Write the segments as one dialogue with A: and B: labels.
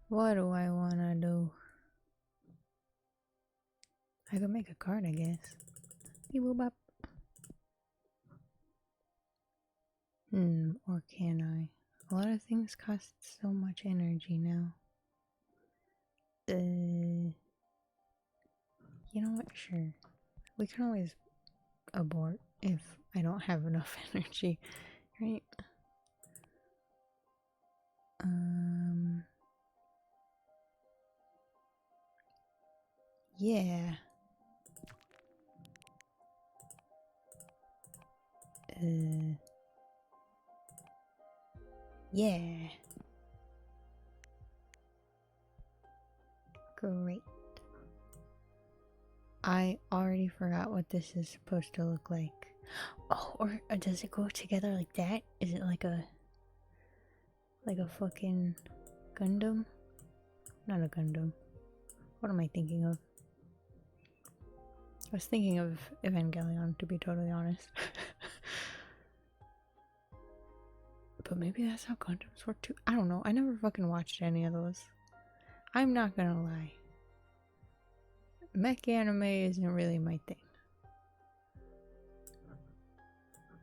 A: What do I wanna do? I could make a card, I guess. Beep boop bop. Or can I? A lot of things cost so much energy now. You know what? Sure. We can always abort if I don't have enough energy, right? Yeah. Yeah. Great. I already forgot what this is supposed to look like. Oh, or does it go together like that? Is it like a fucking Gundam? Not a Gundam. What am I thinking of? I was thinking of Evangelion, to be totally honest. But maybe that's how Gundams work too. I don't know. I never fucking watched any of those. I'm not gonna lie. Mech anime isn't really my thing.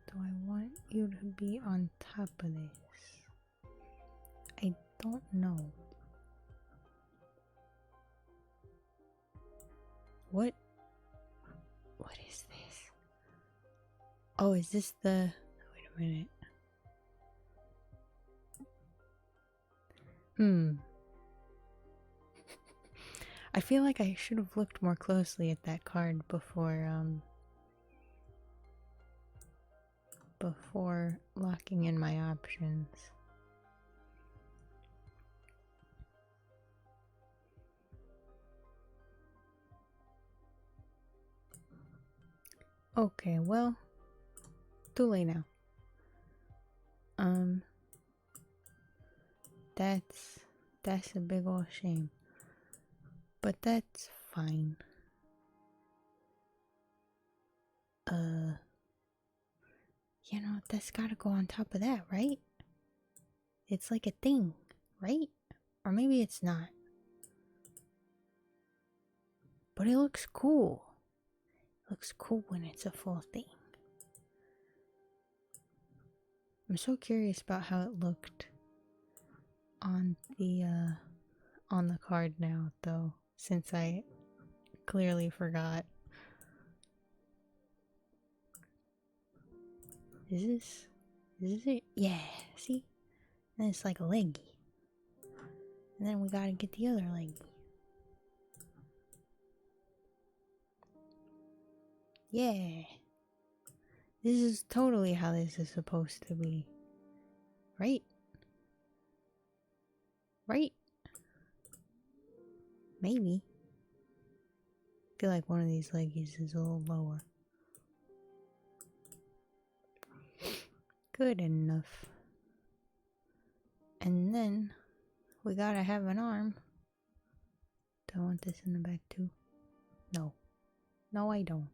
A: Do I want you to be on top of this? I don't know. What is this? Oh, is this the... Wait a minute. I feel like I should have looked more closely at that card before locking in my options. Okay, well, too late now. That's a big ol' shame. But that's fine. You know, that's gotta go on top of that, right? It's like a thing, right? Or maybe it's not. But it looks cool. It looks cool when it's a full thing. I'm so curious about how it looked on the card now, though, since I clearly forgot. Is this it? Yeah, see? And it's like a leggy. And then we gotta get the other leggy. Yeah. This is totally how this is supposed to be. Right? Right? Maybe. I feel like one of these leggies is a little lower. Good enough. And then we gotta have an arm. Do I want this in the back too? No. No, I don't.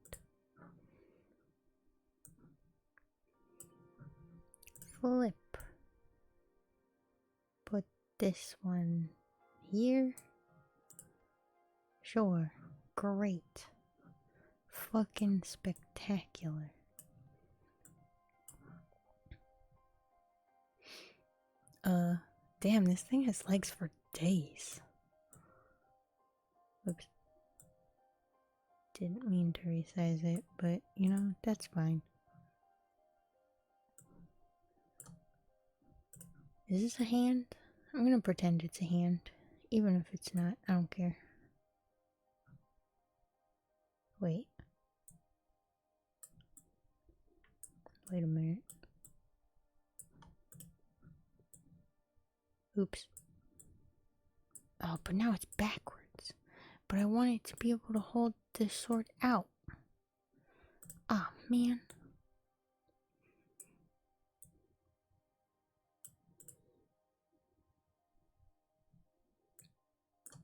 A: Flip. Put this one here. Sure. Great. Fucking spectacular. Damn, this thing has legs for days. Oops. Didn't mean to resize it, but you know, that's fine. Is this a hand? I'm gonna pretend it's a hand. Even if it's not, I don't care. Wait. Wait a minute. Oops. Oh, but now it's backwards. But I want it to be able to hold this sword out. Ah, oh, man.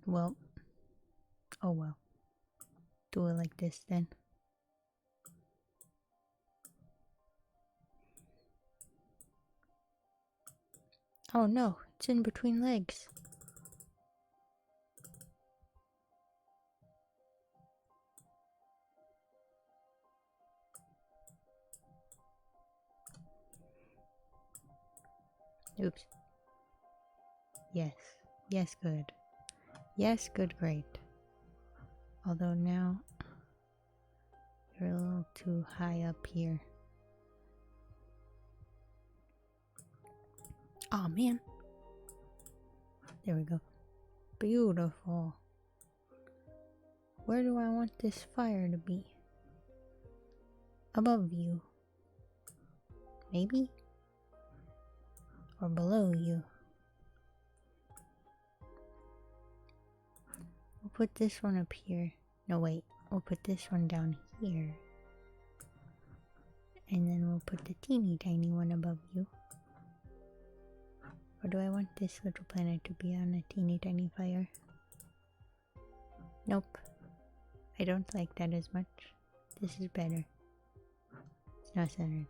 A: Well. Oh well. Do it like this then. Oh no, it's in between legs. Oops. Yes. Yes, good. Yes, good, great. Although now you're a little too high up here. Oh man. There we go. Beautiful. Where do I want this fire to be? Above you. Maybe? Or below you. We'll put this one up here. No, wait. We'll put this one down here. And then we'll put the teeny tiny one above you. Or do I want this little planet to be on a teeny tiny fire? Nope. I don't like that as much. This is better. It's not centered.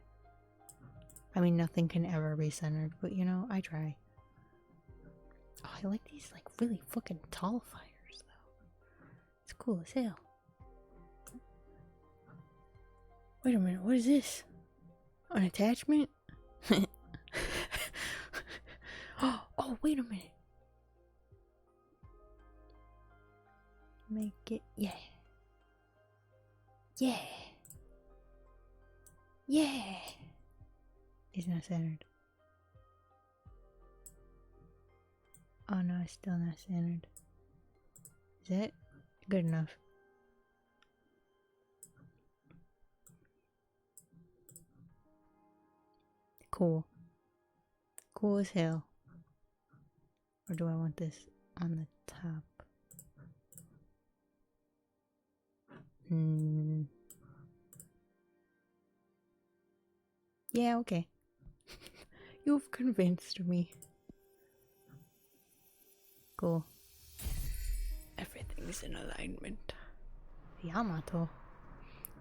A: I mean, nothing can ever be centered, but you know, I try. Oh, I like these like really fucking tall fires though. It's cool as hell. Wait a minute, what is this? An attachment? Oh, wait a minute. Make it, yeah. Yeah. Yeah. It's not centered. Oh no, it's still not centered. Is that good enough? Cool. Cool as hell. Or do I want this on the top? Yeah, okay. You've convinced me. Cool. Everything's in alignment. Yamato.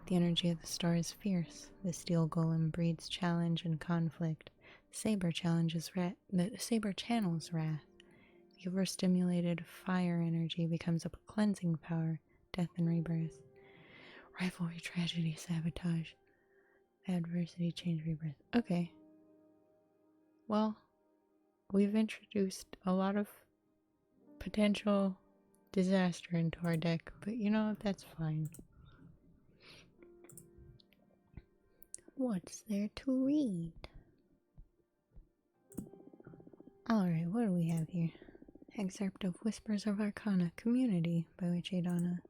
A: The energy of the star is fierce. The steel golem breeds challenge and conflict. The saber channels wrath. The overstimulated fire energy becomes a cleansing power, death and rebirth. Rivalry, tragedy, sabotage, adversity, change, rebirth. Okay. Well, we've introduced a lot of potential disaster into our deck, but you know, that's fine. What's there to read? Alright, what do we have here? Excerpt of Whispers of Arcana, Community by Witch Adana.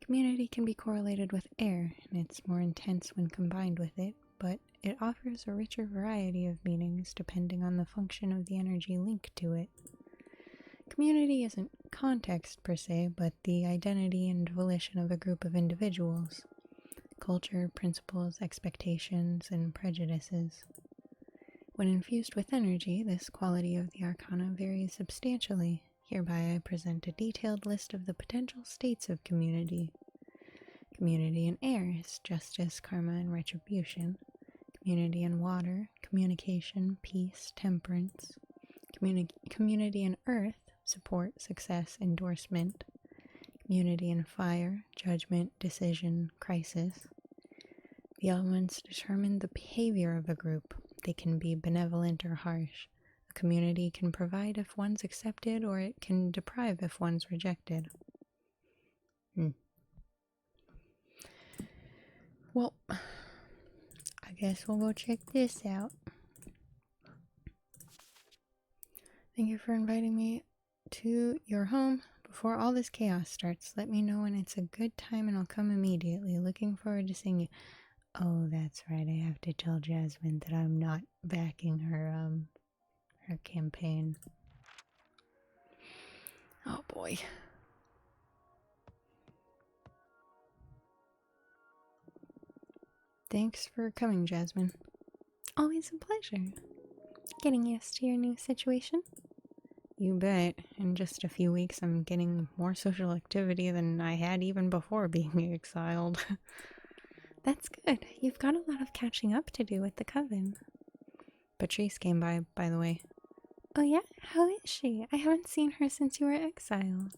A: Community can be correlated with air, and it's more intense when combined with it, but it offers a richer variety of meanings depending on the function of the energy linked to it. Community isn't context per se, but the identity and volition of a group of individuals. Culture, principles, expectations, and prejudices. When infused with energy, this quality of the arcana varies substantially. Hereby I present a detailed list of the potential states of community. Community in air is justice, karma, and retribution. Community in water, communication, peace, temperance. Community in earth, support, success, endorsement. Community in fire, judgment, decision, crisis. The elements determine the behavior of a group. They can be benevolent or harsh. A community can provide if one's accepted, or it can deprive if one's rejected. Well, I guess we'll go check this out. Thank you for inviting me to your home before all this chaos starts. Let me know when it's a good time and I'll come immediately. Looking forward to seeing you. Oh, that's right. I have to tell Jasmine that I'm not backing her campaign. Oh boy. Thanks for coming, Jasmine. Always a pleasure. Getting used to your new situation? You bet. In just a few weeks, I'm getting more social activity than I had even before being exiled. That's good. You've got a lot of catching up to do with the coven. Patrice came by the way. Oh yeah? How is she? I haven't seen her since you were exiled.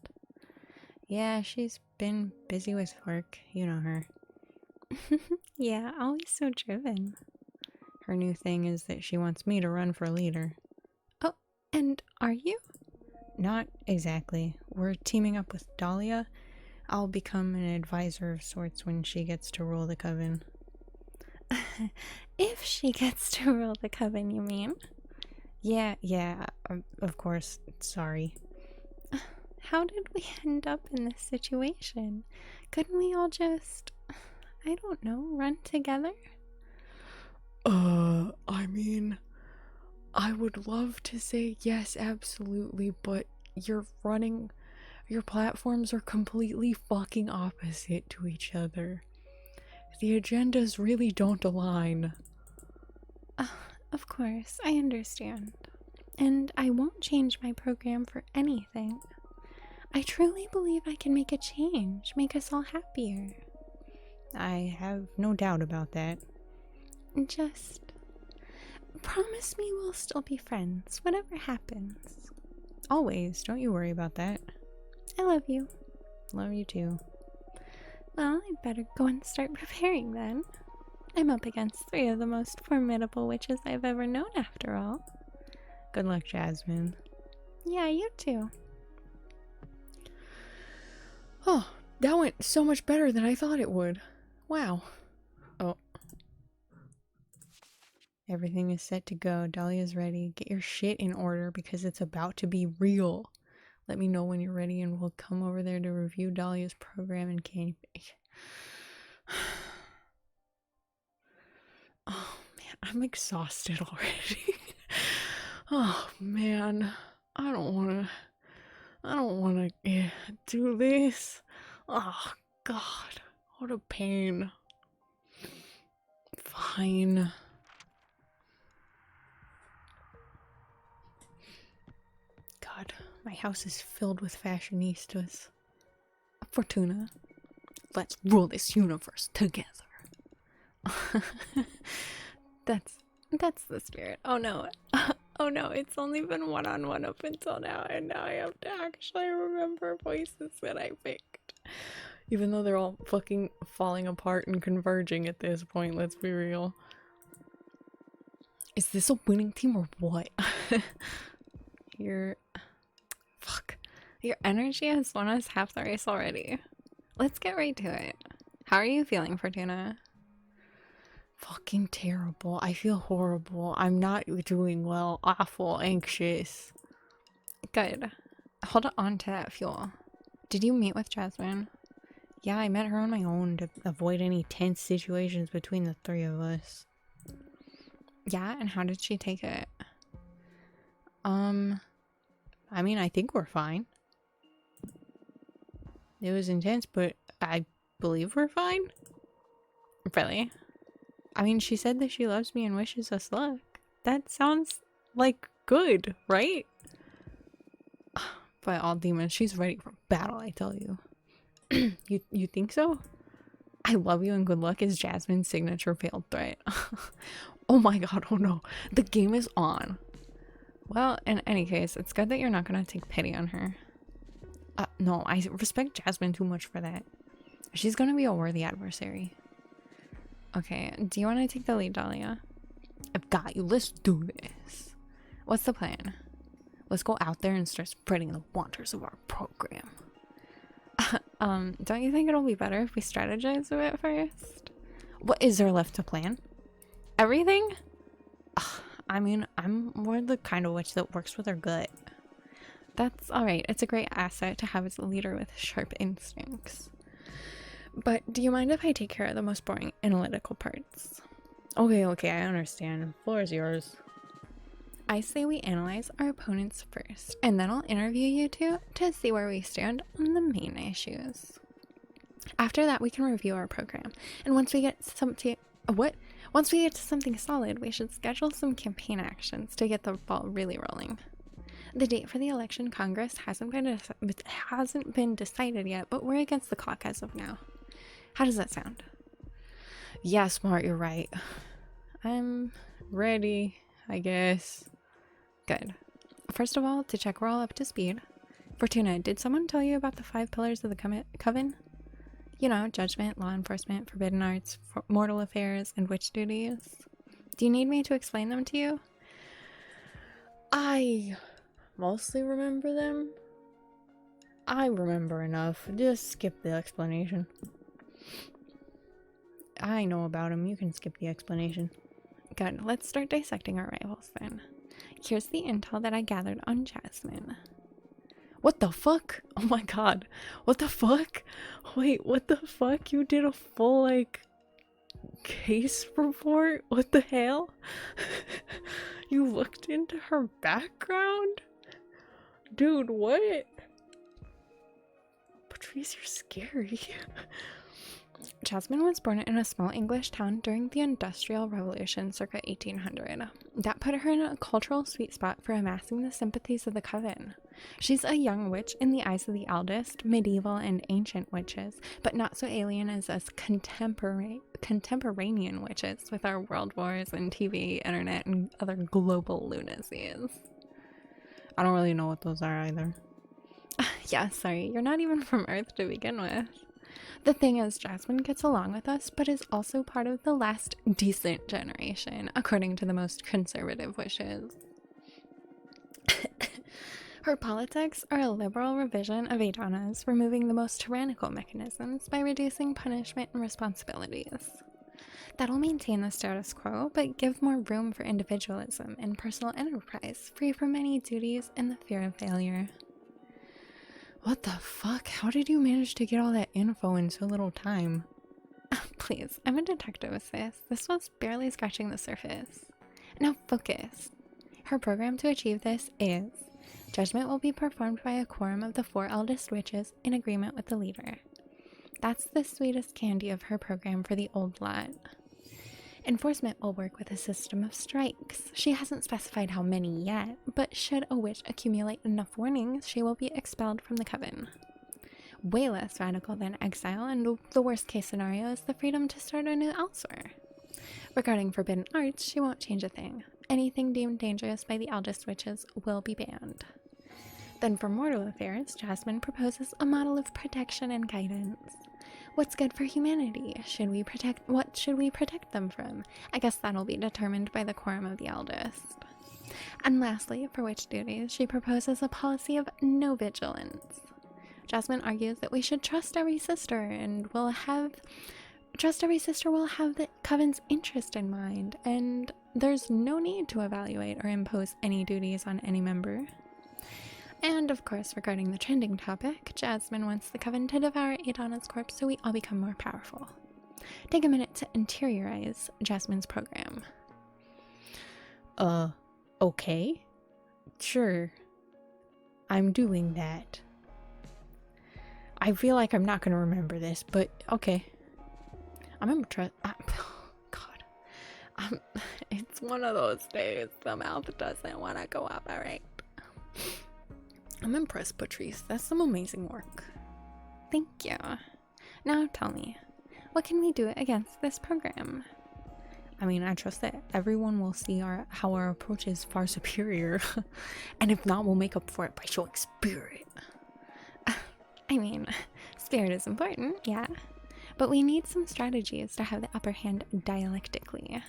A: Yeah, she's been busy with work. You know her. Yeah, always so driven. Her new thing is that she wants me to run for leader. And are you? Not exactly. We're teaming up with Dahlia. I'll become an advisor of sorts when she gets to rule the coven. If she gets to rule the coven, you mean? Yeah, of course. Sorry. How did we end up in this situation? Couldn't we all just, I don't know, run together? I mean, I would love to say yes, absolutely, but you're running. Your platforms are completely fucking opposite to each other. The agendas really don't align. Of course, I understand. And I won't change my program for anything. I truly believe I can make a change, make us all happier. I have no doubt about that. Just promise me we'll still be friends, whatever happens. Always, don't you worry about that. I love you. Love you too. Well, I'd better go and start preparing then. I'm up against 3 of the most formidable witches I've ever known, after all. Good luck, Jasmine. Yeah, you too. Oh, that went so much better than I thought it would. Wow. Oh. Everything is set to go. Dahlia's ready. Get your shit in order because it's about to be real. Let me know when you're ready and we'll come over there to review Dahlia's program and campaign. Oh man, I'm exhausted already. Oh man, I don't wanna do this. Oh god, what a pain. Fine. God, my house is filled with fashionistas. Fortuna, let's rule this universe together. That's the spirit. Oh no. Oh no, it's only been one-on-one up until now, and now I have to actually remember voices that I picked. Even though they're all fucking falling apart and converging at this point, let's be real. Is this a winning team or what? Fuck. Your energy has won us half the race already. Let's get right to it. How are you feeling, Fortuna? Fucking terrible. I feel horrible. I'm not doing well. Awful. Anxious. Good. Hold on to that fuel. Did you meet with Jasmine? Yeah, I met her on my own to avoid any tense situations between the 3 of us. Yeah, and how did she take it? I mean, I think we're fine. It was intense, but I believe we're fine. Really? I mean, she said that she loves me and wishes us luck. That sounds like good, right? By all demons, she's ready for battle, I tell you. You think so? I love you and good luck is Jasmine's signature failed threat. Oh my god, oh no. The game is on. Well, in any case, it's good that you're not gonna take pity on her. No, I respect Jasmine too much for that. She's gonna be a worthy adversary. Okay, do you want to take the lead, Dahlia? I've got you. Let's do this. What's the plan? Let's go out there and start spreading the wonders of our program. Don't you think it'll be better if we strategize a bit first? What is there left to plan? Everything? I mean, I'm more the kind of witch that works with her gut. That's alright. It's a great asset to have as a leader with sharp instincts. But do you mind if I take care of the most boring analytical parts? Okay, I understand. The floor is yours. I say we analyze our opponents first, and then I'll interview you two to see where we stand on the main issues. After that, we can review our program, and once we get to something solid, we should schedule some campaign actions to get the ball really rolling. The date for the election Congress hasn't been decided yet, but we're against the clock as of now. How does that sound? Yeah, smart, you're right. I'm ready, I guess. Good. First of all, to check we're all up to speed. Fortuna, did someone tell you about the 5 pillars of the coven? You know, judgment, law enforcement, forbidden arts, mortal affairs, and witch duties. Do you need me to explain them to you? I mostly remember them. I remember enough. Just skip the explanation. I know about him. You can skip the explanation. Good. Let's start dissecting our rivals then. Here's the intel that I gathered on Jasmine. What the fuck? Oh my god. What the fuck? Wait, what the fuck? You did a full, like, case report? What the hell? You looked into her background? Dude, what? Patrice, you're scary. Jasmine was born in a small English town during the Industrial Revolution circa 1800. That put her in a cultural sweet spot for amassing the sympathies of the coven. She's a young witch in the eyes of the eldest, medieval and ancient witches, but not so alien as us contemporanean witches with our world wars and TV, internet, and other global lunacies. I don't really know what those are either. Yeah, sorry, you're not even from Earth to begin with. The thing is, Jasmine gets along with us, but is also part of the last decent generation, according to the most conservative wishes. Her politics are a liberal revision of Adana's, removing the most tyrannical mechanisms by reducing punishment and responsibilities. That'll maintain the status quo, but give more room for individualism and personal enterprise, free from any duties and the fear of failure. What the fuck? How did you manage to get all that info in so little time? Please, I'm a detective, sis. This was barely scratching the surface. Now focus. Her program to achieve this is: judgment will be performed by a quorum of the 4 eldest witches in agreement with the leader. That's the sweetest candy of her program for the old lot. Enforcement will work with a system of strikes. She hasn't specified how many yet, but should a witch accumulate enough warnings, she will be expelled from the coven. Way less radical than exile, and the worst case scenario is the freedom to start anew elsewhere. Regarding forbidden arts, she won't change a thing. Anything deemed dangerous by the eldest witches will be banned. Then for mortal affairs, Jasmine proposes a model of protection and guidance. What's good for humanity? What should we protect them from? I guess that'll be determined by the quorum of the eldest. And lastly, for witch duties, she proposes a policy of no vigilance. Jasmine argues that we should trust every sister will have the coven's interest in mind, and there's no need to evaluate or impose any duties on any member. And of course, regarding the trending topic, Jasmine wants the coven to devour Adana's corpse so we all become more powerful. Take a minute to interiorize Jasmine's program. Okay. Sure. I'm doing that. I feel like I'm not gonna remember this, but okay. I'm impressed. God. It's one of those days the mouth doesn't want to cooperate. I'm impressed, Patrice. That's some amazing work. Thank you. Now tell me, what can we do against this program? I mean, I trust that everyone will see how our approach is far superior. And if not, we'll make up for it by showing spirit. I mean, spirit is important, yeah. But we need some strategies to have the upper hand dialectically.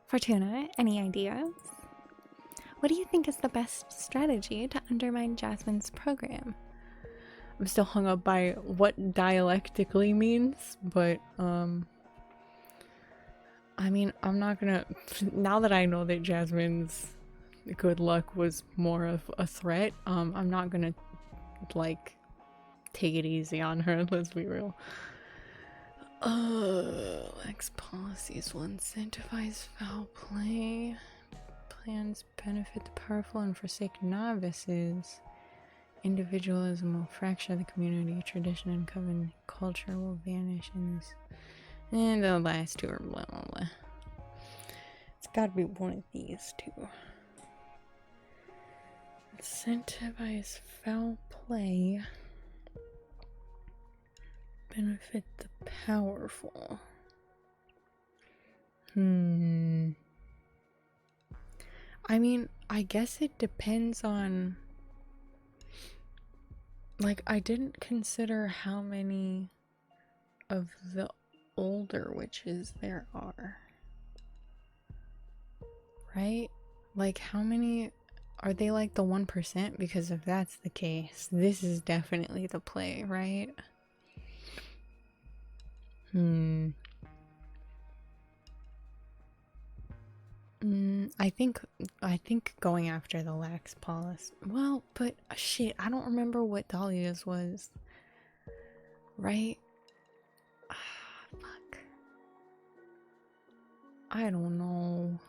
A: Fortuna, any ideas? What do you think is the best strategy to undermine Jasmine's program? I'm still hung up by what dialectically means, but I mean, I'm not gonna, now that I know that Jasmine's good luck was more of a threat, I'm not gonna, like, take it easy on her, let's be real. X policies will incentivize foul play. Plans benefit the powerful and forsake novices. Individualism will fracture the community. Tradition and coven culture will vanish in this. And the last two are blah blah blah. It's gotta be one of these two. Incentivize foul play. Benefit the powerful. I mean, I guess it depends on, like, I didn't consider how many of the older witches there are. Right? Like, how many are they, like the 1%? Because if that's the case, this is definitely the play, right? I think going after the Lax Paulus. Well, but shit, I don't remember what Dahlia's was. Right? Fuck. I don't know.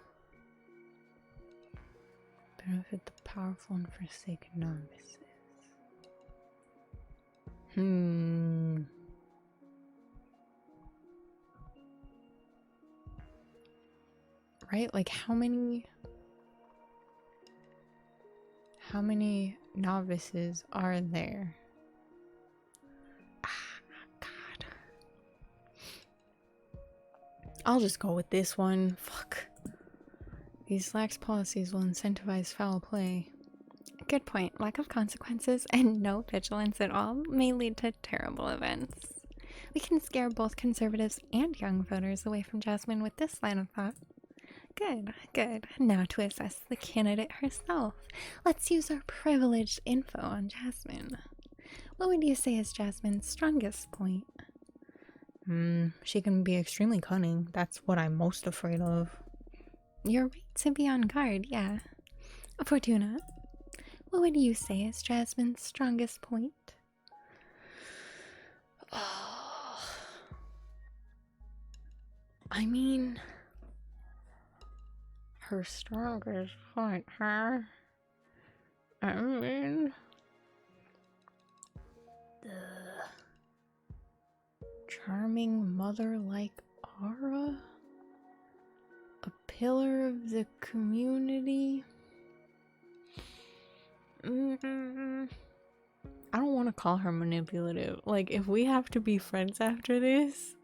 A: Benefit the powerful and forsake novices. Right? Like how many novices are there? God. I'll just go with this one. Fuck. These lax policies will incentivize foul play. Good point. Lack of consequences and no vigilance at all may lead to terrible events. We can scare both conservatives and young voters away from Jasmine with this line of thought. Good, good. Now to assess the candidate herself. Let's use our privileged info on Jasmine. What would you say is Jasmine's strongest point? She can be extremely cunning. That's what I'm most afraid of. You're right to be on guard, yeah. Fortuna, what would you say is Jasmine's strongest point? Oh, I mean, her strongest point, huh? I mean, the charming mother-like aura? A pillar of the community? I don't want to call her manipulative. Like, if we have to be friends after this,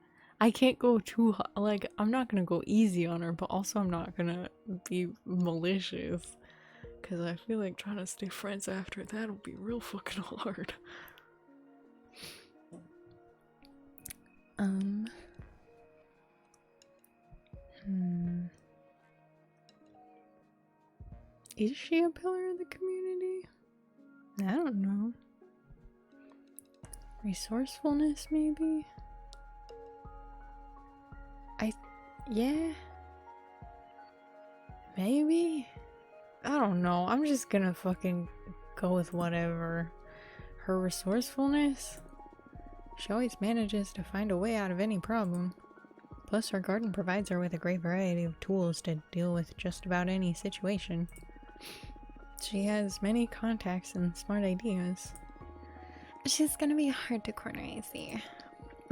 A: I can't go too like, I'm not gonna go easy on her, but also I'm not gonna be malicious. Because I feel like trying to stay friends after that will be real fucking hard. Is she a pillar of the community? I don't know. Resourcefulness, maybe? Yeah. Maybe? I don't know. I'm just gonna fucking go with whatever. Her resourcefulness? She always manages to find a way out of any problem. Plus, her garden provides her with a great variety of tools to deal with just about any situation. She has many contacts and smart ideas. She's gonna be hard to corner, I see.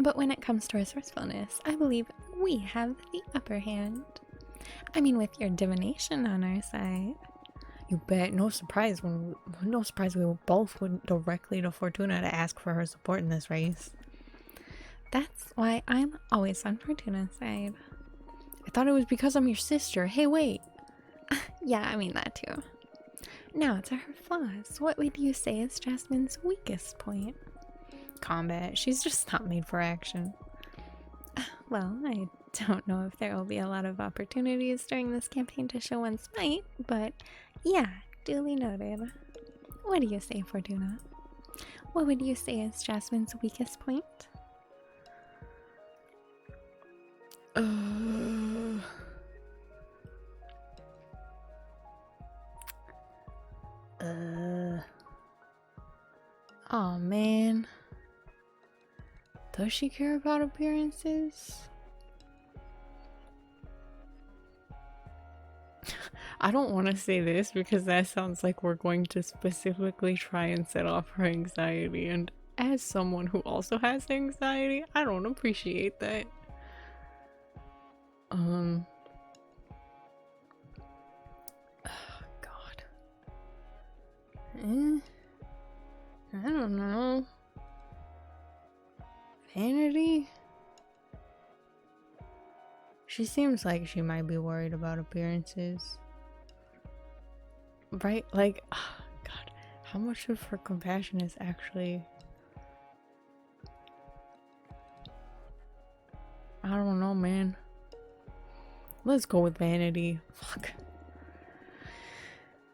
A: But when it comes to resourcefulness, I believe we have the upper hand. I mean, with your divination on our side. You bet. No surprise we both went directly to Fortuna to ask for her support in this race. That's why I'm always on Fortuna's side. I thought it was because I'm your sister. Hey, wait. Yeah, I mean that too. Now to her flaws. What would you say is Jasmine's weakest point? Combat. She's just not made for action. Well, I don't know if there will be a lot of opportunities during this campaign to show one's might, but yeah, duly noted. What do you say, Fortuna? What would you say is Jasmine's weakest point? Oh man. Does she care about appearances? I don't want to say this because that sounds like we're going to specifically try and set off her anxiety, and as someone who also has anxiety, I don't appreciate that. Oh God. I don't know. Vanity? She seems like she might be worried about appearances. Right? Like, oh God, how much of her compassion is actually... I don't know, man. Let's go with vanity. Fuck.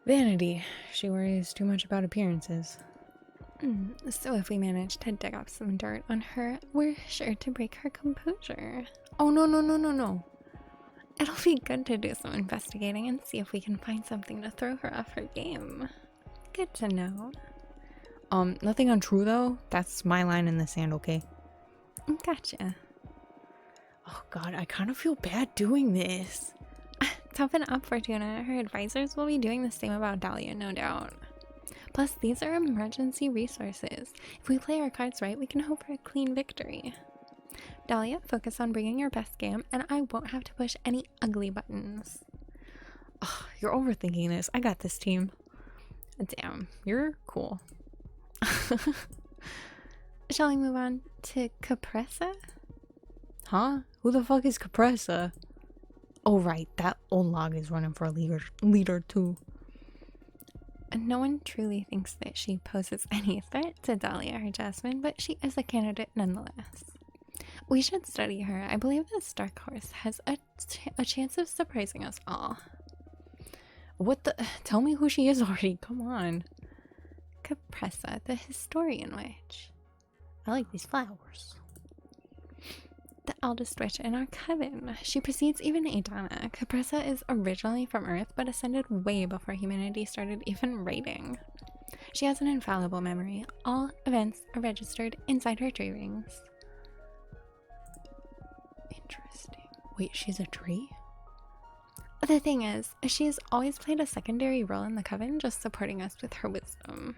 A: Vanity. She worries too much about appearances. So if we manage to dig up some dirt on her, we're sure to break her composure. Oh, no, no, no, no, no. It'll be good to do some investigating and see if we can find something to throw her off her game. Good to know. Nothing untrue though. That's my line in the sand, okay? Gotcha. Oh god, I kind of feel bad doing this. Toughen up, Fortuna. Her advisors will be doing the same about Dahlia, no doubt. Plus, these are emergency resources. If we play our cards right, we can hope for a clean victory. Dahlia, focus on bringing your best game, and I won't have to push any ugly buttons. Oh, you're overthinking this. I got this, team. Damn, you're cool. Shall we move on to Capressa? Huh? Who the fuck is Capressa? Oh right, that old log is running for a leader too. No one truly thinks that she poses any threat to Dahlia or Jasmine, but she is a candidate nonetheless. We should study her. I believe this dark horse has a chance of surprising us all. What the? Tell me who she is already. Come on. Capressa, the historian witch. I like these flowers. The eldest witch in our coven. She precedes even Adana. Capressa is originally from Earth, but ascended way before humanity started even writing. She has an infallible memory. All events are registered inside her tree rings. Interesting. Wait, she's a tree? The thing is, she's always played a secondary role in the coven, just supporting us with her wisdom.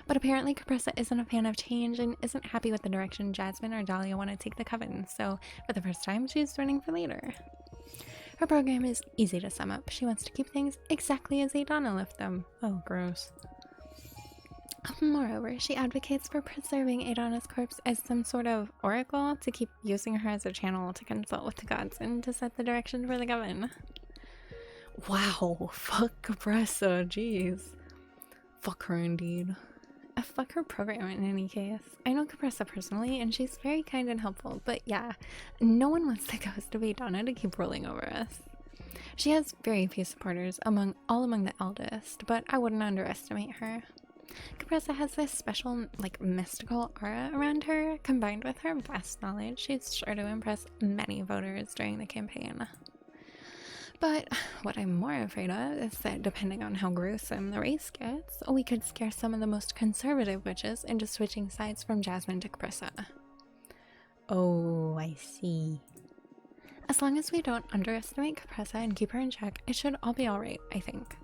A: But apparently Capressa isn't a fan of change and isn't happy with the direction Jasmine or Dahlia want to take the coven, so for the first time she's running for leader. Her program is easy to sum up. She wants to keep things exactly as Adana left them. Oh, gross. Moreover, she advocates for preserving Adana's corpse as some sort of oracle to keep using her as a channel to consult with the gods and to set the direction for the coven. Wow, fuck Capressa, jeez. Fuck her indeed. Fuck her program in any case. I know Capressa personally, and she's very kind and helpful, but yeah, no one wants the ghost of Adana to keep ruling over us. She has very few supporters among the eldest, but I wouldn't underestimate her. Capressa has this special, mystical aura around her. Combined with her vast knowledge, she's sure to impress many voters during the campaign. But what I'm more afraid of is that depending on how gruesome the race gets, we could scare some of the most conservative witches into switching sides from Jasmine to Capressa. Oh, I see. As long as we don't underestimate Capressa and keep her in check, it should all be alright, I think.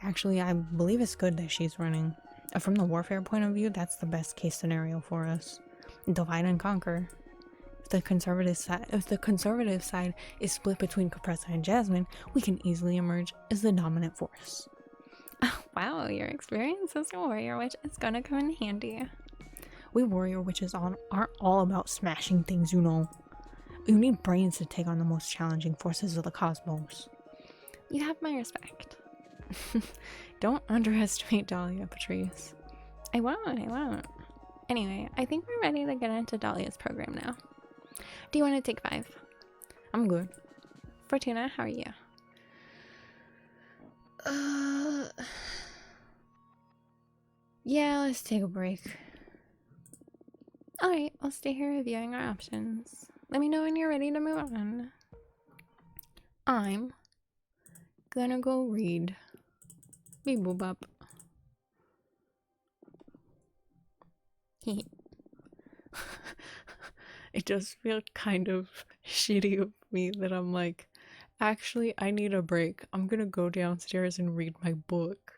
A: Actually, I believe it's good that she's running. From the warfare point of view, that's the best case scenario for us. Divide and conquer. If the conservative side is split between Capressa and Jasmine, we can easily emerge as the dominant force. Oh, wow, your experience as a warrior witch is gonna come in handy. We warrior witches aren't all about smashing things, you know. You need brains to take on the most challenging forces of the cosmos. You have my respect. Don't underestimate Dahlia, Patrice. I won't. Anyway, I think we're ready to get into Dahlia's program now. Do you want to take 5? I'm good. Fortuna, how are you? Yeah, let's take a break. Alright, I'll stay here reviewing our options. Let me know when you're ready to move on. I'm gonna go read. Beep boop up. It does feel kind of shitty of me that I'm like, actually, I need a break. I'm gonna go downstairs and read my book.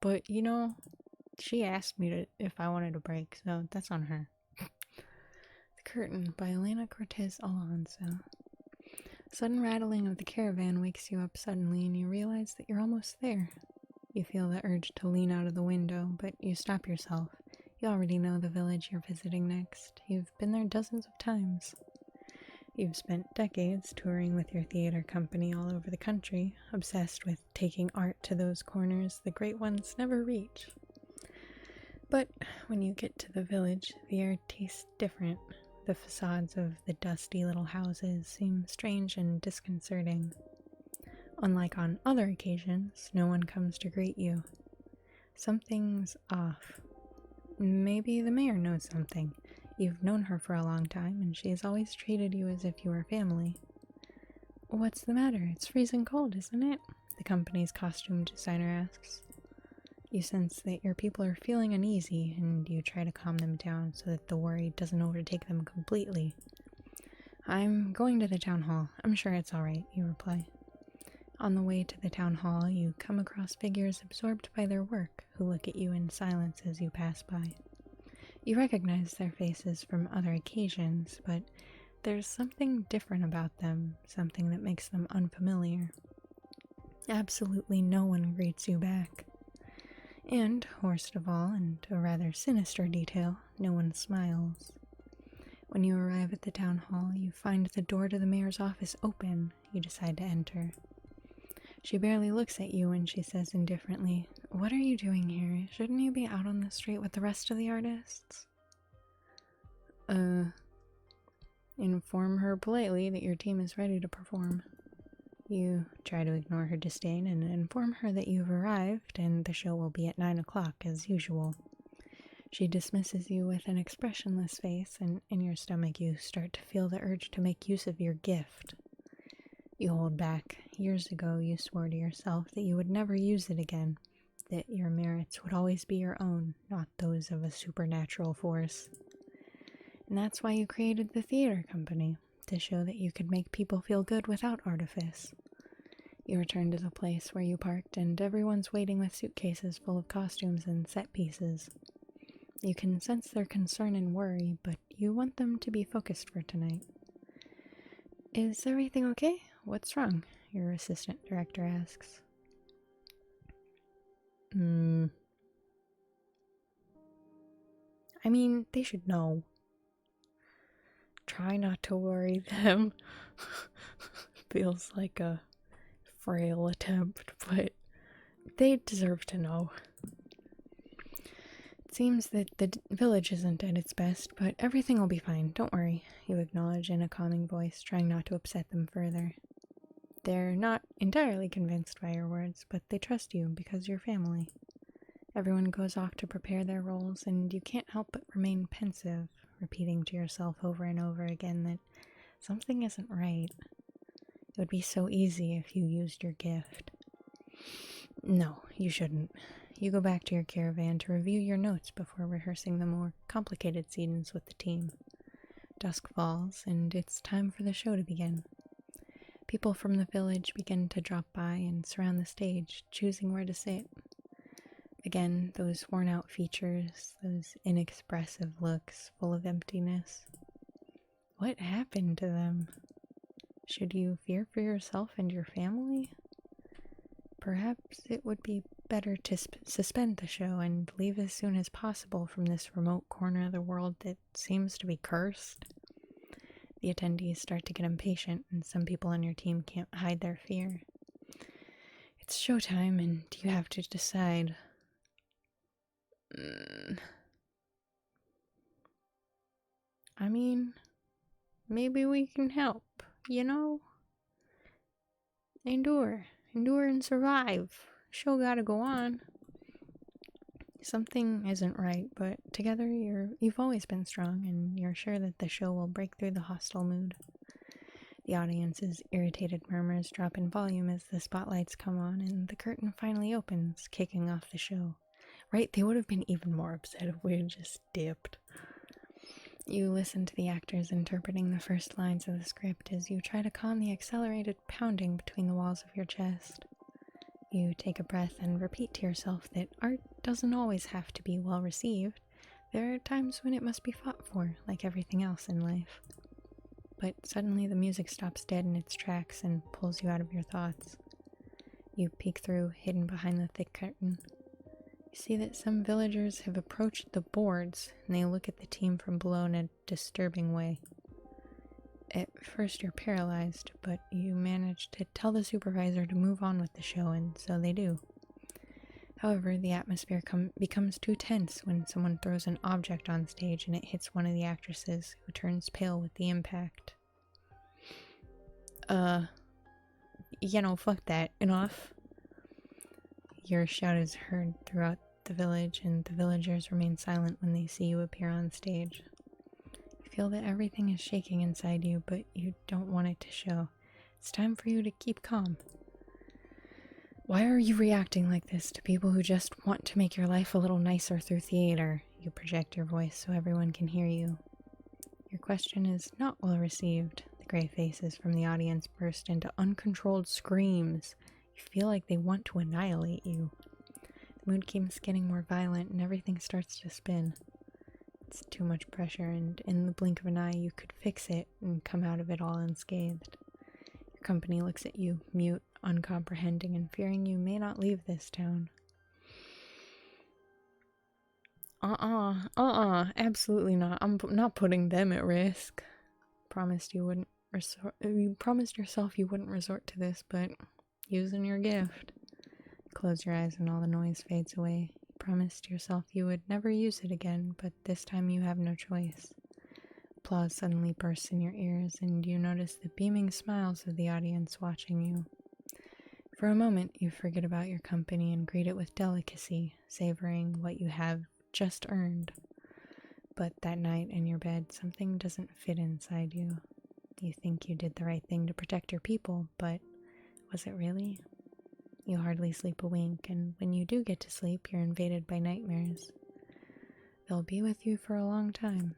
A: But, you know, she asked me if I wanted a break, so that's on her. The Curtain by Elena Cortez Alonso. Sudden rattling of the caravan wakes you up suddenly and you realize that you're almost there. You feel the urge to lean out of the window, but you stop yourself. You already know the village you're visiting next. You've been there dozens of times. You've spent decades touring with your theater company all over the country, obsessed with taking art to those corners the great ones never reach. But when you get to the village, the air tastes different. The facades of the dusty little houses seem strange and disconcerting. Unlike on other occasions, no one comes to greet you. Something's off. Maybe the mayor knows something. You've known her for a long time, and she has always treated you as if you were family. What's the matter? It's freezing cold, isn't it? The company's costume designer asks. You sense that your people are feeling uneasy, and you try to calm them down so that the worry doesn't overtake them completely. I'm going to the town hall. I'm sure it's all right, you reply. On the way to the town hall, you come across figures absorbed by their work who look at you in silence as you pass by. You recognize their faces from other occasions, but there's something different about them, something that makes them unfamiliar. Absolutely no one greets you back. And, worst of all, and a rather sinister detail, no one smiles. When you arrive at the town hall, you find the door to the mayor's office open. You decide to enter. She barely looks at you when she says indifferently, "What are you doing here? Shouldn't you be out on the street with the rest of the artists?" Inform her politely that your team is ready to perform. You try to ignore her disdain and inform her that you've arrived and the show will be at 9 o'clock as usual. She dismisses you with an expressionless face, and in your stomach you start to feel the urge to make use of your gift. You hold back. Years ago you swore to yourself that you would never use it again, that your merits would always be your own, not those of a supernatural force. And that's why you created the theater company, to show that you could make people feel good without artifice. You return to the place where you parked, and everyone's waiting with suitcases full of costumes and set pieces. You can sense their concern and worry, but you want them to be focused for tonight. Is everything okay? What's wrong? Your assistant director asks. I mean, they should know. Try not to worry them. Feels like a frail attempt, but they deserve to know. It seems that the village isn't at its best, but everything will be fine. Don't worry, you acknowledge in a calming voice, trying not to upset them further. They're not entirely convinced by your words, but they trust you because you're family. Everyone goes off to prepare their roles, and you can't help but remain pensive, repeating to yourself over and over again that something isn't right. It would be so easy if you used your gift. No, you shouldn't. You go back to your caravan to review your notes before rehearsing the more complicated scenes with the team. Dusk falls, and it's time for the show to begin. People from the village begin to drop by and surround the stage, choosing where to sit. Again, those worn-out features, those inexpressive looks full of emptiness. What happened to them? Should you fear for yourself and your family? Perhaps it would be better to suspend the show and leave as soon as possible from this remote corner of the world that seems to be cursed. The attendees start to get impatient, and some people on your team can't hide their fear. It's showtime, and you have to decide. I mean, maybe we can help, you know? Endure and survive. Show gotta go on. Something isn't right, but together you've always been strong, and you're sure that the show will break through the hostile mood. The audience's irritated murmurs drop in volume as the spotlights come on, and the curtain finally opens, kicking off the show. Right, they would have been even more upset if we had just dipped. You listen to the actors interpreting the first lines of the script as you try to calm the accelerated pounding between the walls of your chest. You take a breath and repeat to yourself that art doesn't always have to be well received. There are times when it must be fought for, like everything else in life. But suddenly the music stops dead in its tracks and pulls you out of your thoughts. You peek through, hidden behind the thick curtain. You see that some villagers have approached the boards, and they look at the team from below in a disturbing way. At first you're paralyzed, but you manage to tell the supervisor to move on with the show, and so they do. However, the atmosphere becomes too tense when someone throws an object on stage and it hits one of the actresses, who turns pale with the impact. fuck that. Enough. Your shout is heard throughout the village, and the villagers remain silent when they see you appear on stage. You feel that everything is shaking inside you, but you don't want it to show. It's time for you to keep calm. Why are you reacting like this to people who just want to make your life a little nicer through theater? You project your voice so everyone can hear you. Your question is not well received. The gray faces from the audience burst into uncontrolled screams. You feel like they want to annihilate you. The mood keeps getting more violent and everything starts to spin. It's too much pressure, and in the blink of an eye you could fix it and come out of it all unscathed. Your company looks at you, mute, uncomprehending, and fearing you may not leave this town. Absolutely not. I'm not putting them at risk. You promised yourself you wouldn't resort to this, but using your gift. Close your eyes and all the noise fades away. You promised yourself you would never use it again, but this time you have no choice. Applause suddenly bursts in your ears, and you notice the beaming smiles of the audience watching you. For a moment, you forget about your company and greet it with delicacy, savoring what you have just earned. But that night in your bed, something doesn't fit inside you. You think you did the right thing to protect your people, but was it really? You hardly sleep a wink, and when you do get to sleep, you're invaded by nightmares. They'll be with you for a long time.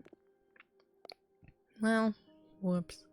A: Well, whoops.